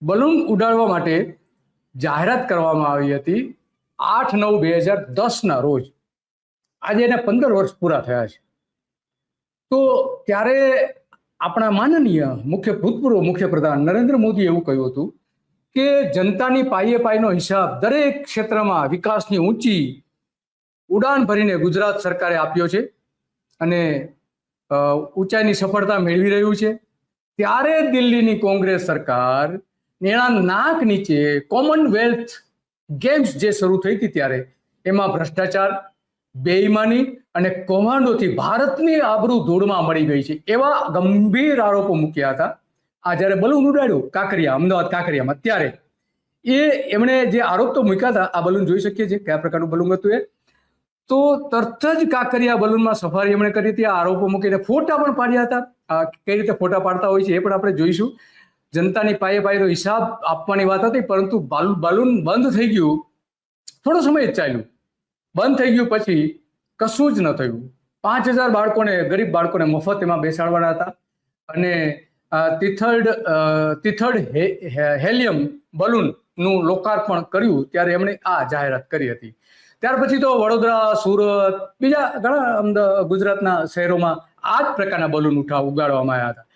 Balloon ઉડાડવા માટે જાહેરાત કરવામાં આવી હતી 8/9/2010 રોજ. આજે એને 15 વર્ષ પૂરા થયા છે. તો ત્યારે આપણા માનનીય ભૂતપૂર્વ મુખ્યપ્રધાન નરેન્દ્ર મોદીએ એવું કહ્યું હતું કે જનતાની પાયે પાયનો હિસાબ દરેક ક્ષેત્રમાં વિકાસની ઊંચી ઉડાન ભરીને ગુજરાત સરકારે આપ્યો છે અને ઊંચાઈની સફળતા મેળવી રહ્યું છે. ત્યારે દિલ્હીની કોંગ્રેસ સરકાર એના નાક નીચે કોમનવેલ્થ ગેમ્સ જે શરૂ થઈ હતી ત્યારે એમાં ભ્રષ્ટાચાર, બેઈમાની અને કૌભાંડોથી ભારતની આબરૂ ધૂળમાં મળી ગઈ છે એવા ગંભીર આરોપો મૂક્યા હતા. આ જ્યારે બલૂન ઉડાડ્યું અમદાવાદ કાંકરિયામાં, ત્યારે એમણે જે આરોપ તો મૂક્યા હતા, આ બલૂન જોઈ શકીએ છીએ કયા પ્રકારનું બલૂન હતું એ. તો તરત જ કાંકરિયા બલૂનમાં સફારી એમણે કરી હતી, આરોપો મૂકીને ફોટા પણ પાડ્યા હતા. કઈ રીતે ફોટા પાડતા હોય છે એ પણ આપણે જોઈશું. જનતાની પાયે પાયનો હિસાબ આપવાની વાત હતી, પરંતુ બલૂન બંધ થઈ ગયું. થોડો સમય જ ચાલ્યું, બંધ થઈ ગયું પછી કશું જ ન થયું. 5,000 બાળકોને, ગરીબ બાળકોને મફત એમાં બેસાડવાના હતા અને તિથર્ડ હેલિયમ બલૂનનું લોકાર્પણ કર્યું ત્યારે એમણે આ જાહેરાત કરી હતી. ત્યાર પછી તો વડોદરા, સુરત, બીજા ઘણા ગુજરાતના શહેરોમાં આ જ પ્રકારના બલૂન ઉગાડવામાં આવ્યા હતા.